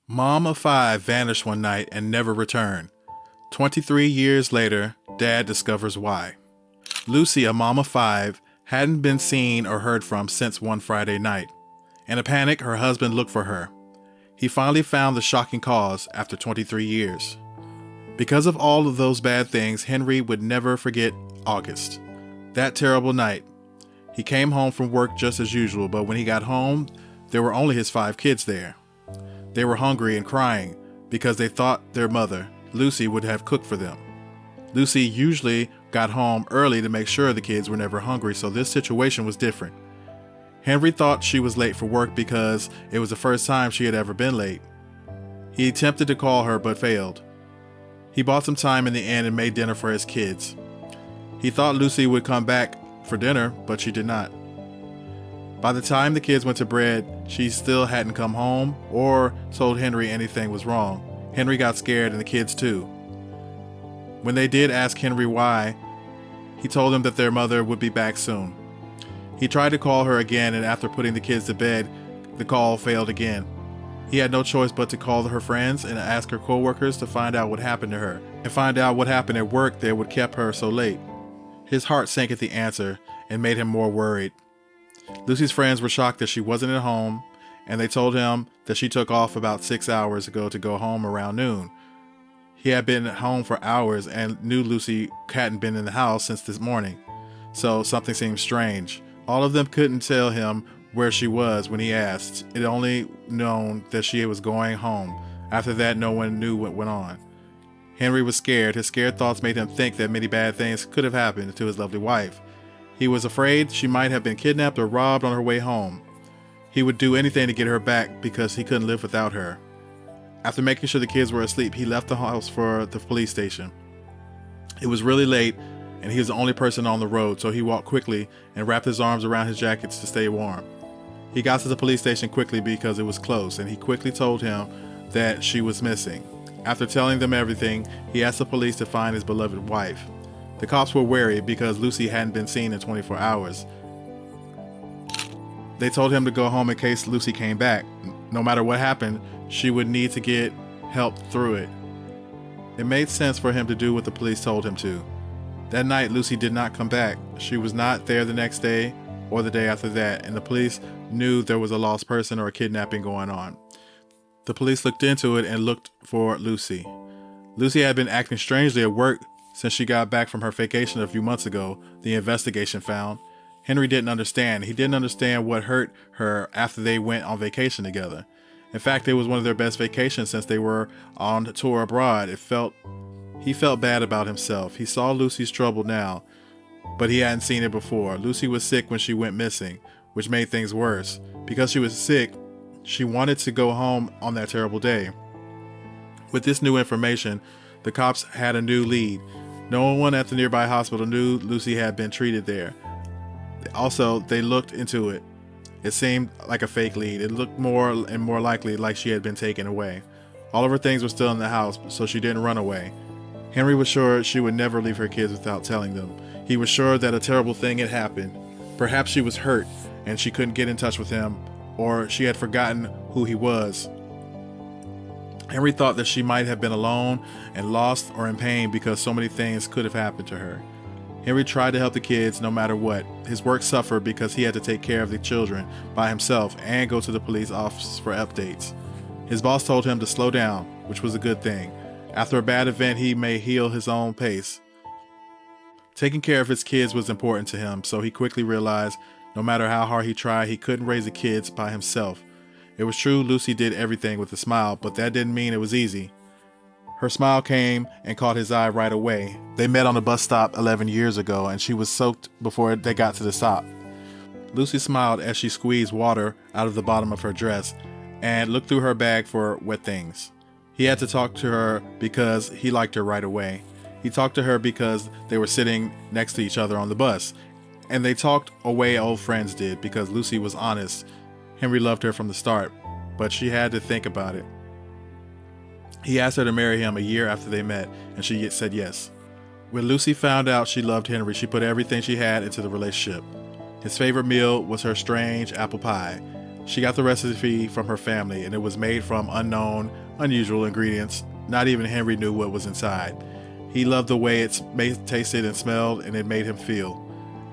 Mom of five vanished one night and never returned. 23 years later, Dad discovers why. Lucy, a mom of five, hadn't been seen or heard from since one Friday night. In a panic, her husband looked for her. He finally found the shocking cause after 23 years. Because of all of those bad things, Henry would never forget August. That terrible night. He came home from work just as usual, but when he got home, there were only his five kids there. They were hungry and crying because they thought their mother, Lucy, would have cooked for them. Lucy usually got home early to make sure the kids were never hungry, so this situation was different. Henry thought she was late for work because it was the first time she had ever been late. He attempted to call her but failed. He bought some time in the end and made dinner for his kids. He thought Lucy would come back for dinner, but she did not. By the time the kids went to bed, she still hadn't come home or told Henry anything was wrong. Henry got scared and the kids too. When they did ask Henry why, he told them that their mother would be back soon. He tried to call her again, and after putting the kids to bed, the call failed again. He had no choice but to call her friends and ask her coworkers to find out what happened to her and find out what happened at work that would kept her so late. His heart sank at the answer and made him more worried. Lucy's friends were shocked that she wasn't at home, and they told him that she took off about 6 hours ago to go home around noon. He had been at home for hours and knew Lucy hadn't been in the house since this morning, so something seemed strange. All of them couldn't tell him where she was when he asked. It only known that she was going home. After that, no one knew what went on. Henry was scared. His scared thoughts made him think that many bad things could have happened to his lovely wife. He was afraid she might have been kidnapped or robbed on her way home. He would do anything to get her back because he couldn't live without her. After making sure the kids were asleep, he left the house for the police station. It was really late, and he was the only person on the road, so he walked quickly and wrapped his arms around his jackets to stay warm. He got to the police station quickly because it was close, and he quickly told him that she was missing. After telling them everything, he asked the police to find his beloved wife. The cops were wary because Lucy hadn't been seen in 24 hours. They told him to go home in case Lucy came back. No matter what happened, she would need to get help through it. It made sense for him to do what the police told him to. That night, Lucy did not come back. She was not there the next day or the day after that, and the police knew there was a lost person or a kidnapping going on. The police looked into it and looked for Lucy. Lucy had been acting strangely at work since she got back from her vacation a few months ago, the investigation found. Henry didn't understand. He didn't understand what hurt her after they went on vacation together. In fact, it was one of their best vacations since they were on tour abroad. He felt bad about himself. He saw Lucy's trouble now, but he hadn't seen it before. Lucy was sick when she went missing, which made things worse. Because she was sick, she wanted to go home on that terrible day. With this new information, the cops had a new lead. No one at the nearby hospital knew Lucy had been treated there. Also, they looked into it. It seemed like a fake lead. It looked more and more likely like she had been taken away. All of her things were still in the house, so she didn't run away. Henry was sure she would never leave her kids without telling them. He was sure that a terrible thing had happened. Perhaps she was hurt and she couldn't get in touch with him, or she had forgotten who he was. Henry thought that she might have been alone and lost or in pain because so many things could have happened to her. Henry tried to help the kids no matter what. His work suffered because he had to take care of the children by himself and go to the police office for updates. His boss told him to slow down, which was a good thing. After a bad event, he may heal his own pace. Taking care of his kids was important to him, so he quickly realized no matter how hard he tried, he couldn't raise the kids by himself. It was true Lucy did everything with a smile, but that didn't mean it was easy. Her smile came and caught his eye right away. They met on a bus stop 11 years ago, and she was soaked before they got to the stop. Lucy smiled as she squeezed water out of the bottom of her dress and looked through her bag for wet things. He had to talk to her because he liked her right away. He talked to her because they were sitting next to each other on the bus, and they talked a way old friends did because Lucy was honest. Henry loved her from the start, but she had to think about it. He asked her to marry him a year after they met, and she said yes. When Lucy found out she loved Henry, she put everything she had into the relationship. His favorite meal was her strange apple pie. She got the recipe from her family, and it was made from unknown, unusual ingredients. Not even Henry knew what was inside. He loved the way it tasted and smelled, and it made him feel.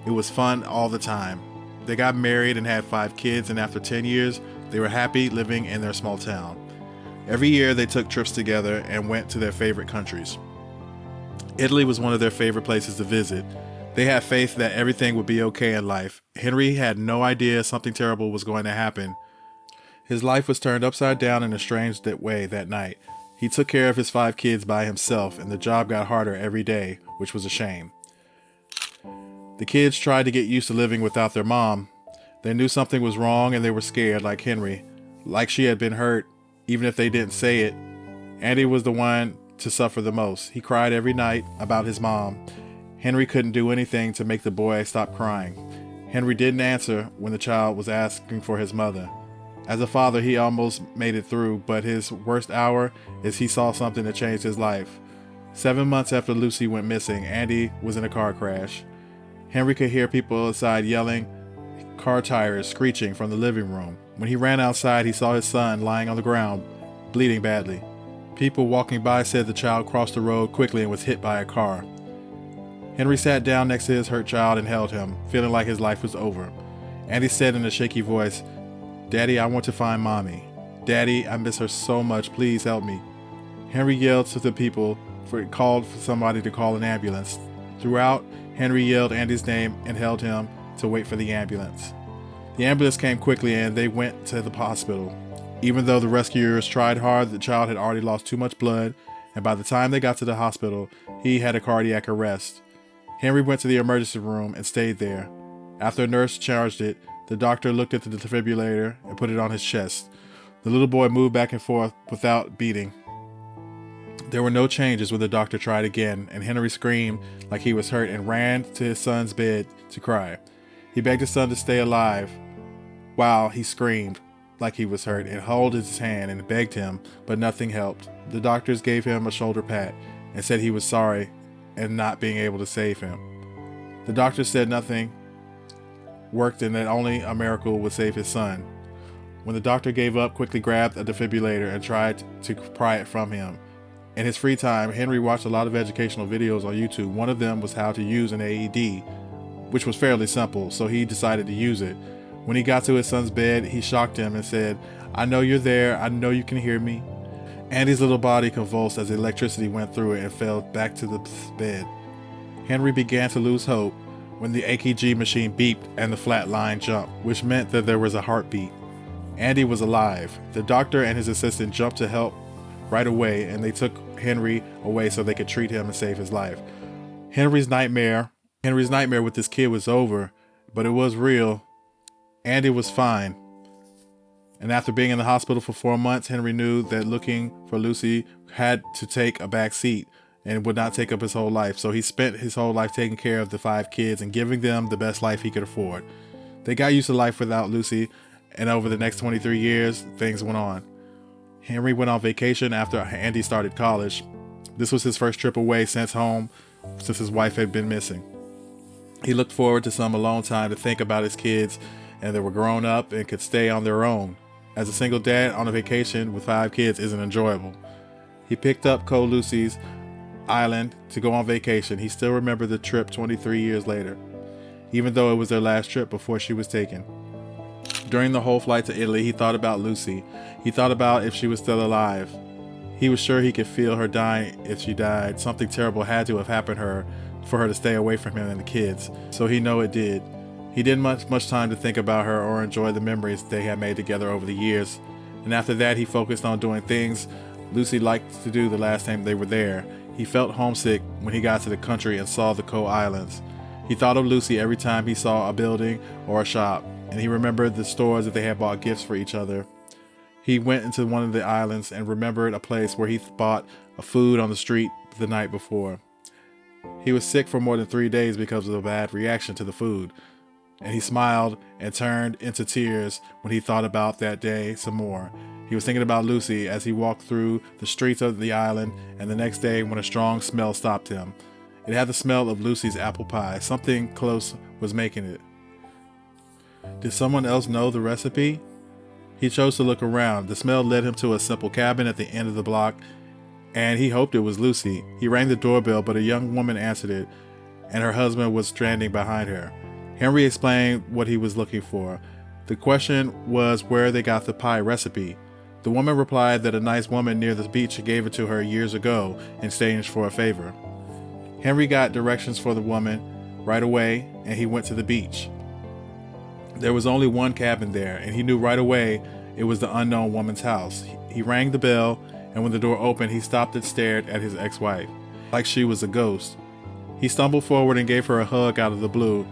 It was fun all the time. They got married and had 5 kids, and after 10 years, they were happy living in their small town. Every year, they took trips together and went to their favorite countries. Italy was one of their favorite places to visit. They had faith that everything would be okay in life. Henry had no idea something terrible was going to happen. His life was turned upside down in a strange way that night. He took care of his 5 kids by himself, and the job got harder every day, which was a shame. The kids tried to get used to living without their mom. They knew something was wrong and they were scared, like Henry, like she had been hurt, even if they didn't say it. Andy was the one to suffer the most. He cried every night about his mom. Henry couldn't do anything to make the boy stop crying. Henry didn't answer when the child was asking for his mother. As a father, he almost made it through, but his worst hour is he saw something that changed his life. 7 months after Lucy went missing, Andy was in a car crash. Henry could hear people outside yelling, car tires screeching from the living room. When he ran outside, he saw his son lying on the ground, bleeding badly. People walking by said the child crossed the road quickly and was hit by a car. Henry sat down next to his hurt child and held him, feeling like his life was over. Andy said in a shaky voice, "Daddy, I want to find Mommy. Daddy, I miss her so much. Please help me." Henry yelled to the people, called for somebody to call an ambulance. Throughout, Henry yelled Andy's name and held him to wait for the ambulance. The ambulance came quickly and they went to the hospital. Even though the rescuers tried hard, the child had already lost too much blood, and by the time they got to the hospital, he had a cardiac arrest. Henry went to the emergency room and stayed there. After a nurse charged it, the doctor looked at the defibrillator and put it on his chest. The little boy moved back and forth without beating. There were no changes when the doctor tried again, and Henry screamed like he was hurt and ran to his son's bed to cry. He begged his son to stay alive while he screamed like he was hurt and held his hand and begged him, but nothing helped. The doctors gave him a shoulder pat and said he was sorry and not being able to save him. The doctor said nothing worked and that only a miracle would save his son. When the doctor gave up, quickly grabbed a defibrillator and tried to pry it from him. In his free time, Henry watched a lot of educational videos on YouTube. One of them was how to use an AED, which was fairly simple, so he decided to use it. When he got to his son's bed, he shocked him and said, "I know you're there. I know you can hear me." Andy's little body convulsed as electricity went through it and fell back to the bed. Henry began to lose hope when the EKG machine beeped and the flat line jumped, which meant that there was a heartbeat. Andy was alive. The doctor and his assistant jumped to help right away, and they took Henry away so they could treat him and save his life. Henry's nightmare with this kid was over, but it was real. Andy was fine. And after being in the hospital for 4 months, Henry knew that looking for Lucy had to take a back seat and would not take up his whole life. So he spent his whole life taking care of the 5 kids and giving them the best life he could afford. They got used to life without Lucy, and over the next 23 years, things went on. Henry went on vacation after Andy started college. This was his first trip away since his wife had been missing. He looked forward to some alone time to think about his kids, and they were grown up and could stay on their own. As a single dad on a vacation with 5 kids isn't enjoyable. He picked up Lucy's island to go on vacation. He still remembered the trip 23 years later, even though it was their last trip before she was taken. During the whole flight to Italy, he thought about Lucy. He thought about if she was still alive. He was sure he could feel her dying if she died. Something terrible had to have happened to her for her to stay away from him and the kids, so he knew it did. He didn't much time to think about her or enjoy the memories they had made together over the years. And after that, he focused on doing things Lucy liked to do the last time they were there. He felt homesick when he got to the country and saw the islands. He thought of Lucy every time he saw a building or a shop, and he remembered the stores that they had bought gifts for each other. He went into one of the islands and remembered a place where he bought a food on the street the night before. He was sick for more than 3 days because of a bad reaction to the food, and he smiled and turned into tears when he thought about that day some more. He was thinking about Lucy as he walked through the streets of the island, and the next day when a strong smell stopped him. It had the smell of Lucy's apple pie. Something close was making it. Did someone else know the recipe? He chose to look around. The smell led him to a simple cabin at the end of the block, and he hoped it was Lucy. He rang the doorbell, but a young woman answered it, and her husband was standing behind her. Henry explained what he was looking for. The question was where they got the pie recipe. The woman replied that a nice woman near the beach gave it to her years ago in exchange for a favor. Henry got directions for the woman right away, and he went to the beach. There was only one cabin there, and he knew right away it was the unknown woman's house. He rang the bell, and when the door opened, he stopped and stared at his ex-wife, like she was a ghost. He stumbled forward and gave her a hug out of the blue,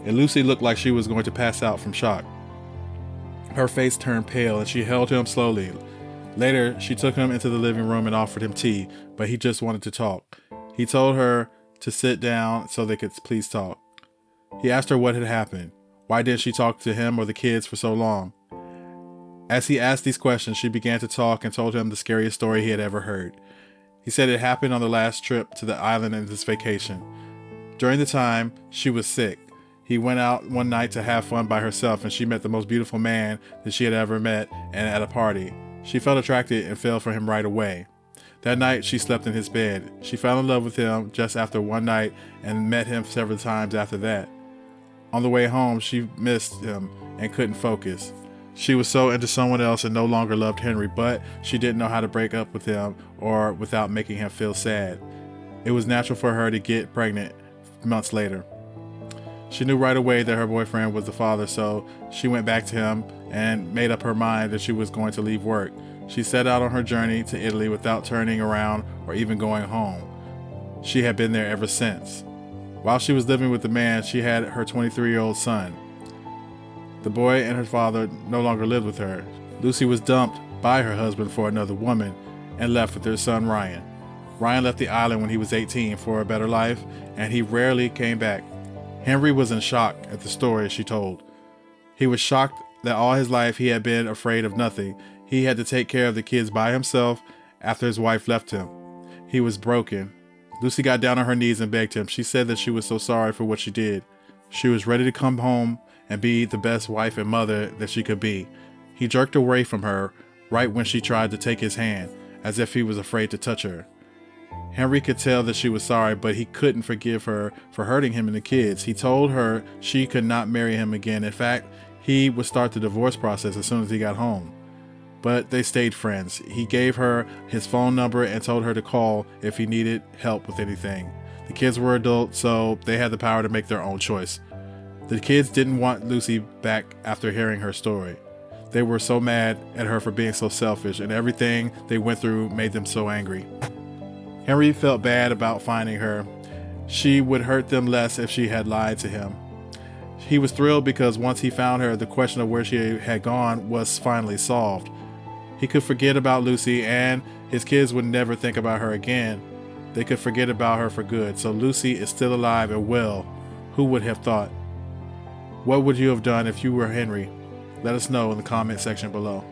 and Lucy looked like she was going to pass out from shock. Her face turned pale, and she held him slowly. Later, she took him into the living room and offered him tea, but he just wanted to talk. He told her to sit down so they could please talk. He asked her what had happened. Why didn't she talk to him or the kids for so long? As he asked these questions, she began to talk and told him the scariest story he had ever heard. He said it happened on the last trip to the island in this vacation. During the time, she was sick. He went out one night to have fun by herself, and she met the most beautiful man that she had ever met, and at a party. She felt attracted and fell for him right away. That night, she slept in his bed. She fell in love with him just after one night and met him several times after that. On the way home, she missed him and couldn't focus. She was so into someone else and no longer loved Henry, but she didn't know how to break up with him or without making him feel sad. It was natural for her to get pregnant months later. She knew right away that her boyfriend was the father, so she went back to him and made up her mind that she was going to leave work. She set out on her journey to Italy without turning around or even going home. She had been there ever since. While she was living with the man, she had her 23-year-old son. The boy and her father no longer lived with her. Lucy was dumped by her husband for another woman and left with their son Ryan. Ryan left the island when he was 18 for a better life, and he rarely came back. Henry was in shock at the story she told. He was shocked that all his life he had been afraid of nothing. He had to take care of the kids by himself after his wife left him. He was broken. Lucy got down on her knees and begged him. She said that she was so sorry for what she did. She was ready to come home and be the best wife and mother that she could be. He jerked away from her right when she tried to take his hand, as if he was afraid to touch her. Henry could tell that she was sorry, but he couldn't forgive her for hurting him and the kids. He told her she could not marry him again. In fact, he would start the divorce process as soon as he got home. But they stayed friends. He gave her his phone number and told her to call if he needed help with anything. The kids were adults, so they had the power to make their own choice. The kids didn't want Lucy back after hearing her story. They were so mad at her for being so selfish, and everything they went through made them so angry. Henry felt bad about finding her. She would hurt them less if she had lied to him. He was thrilled because once he found her, the question of where she had gone was finally solved. He could forget about Lucy, and his kids would never think about her again. They could forget about her for good. So Lucy is still alive and well. Who would have thought? What would you have done if you were Henry? Let us know in the comment section below.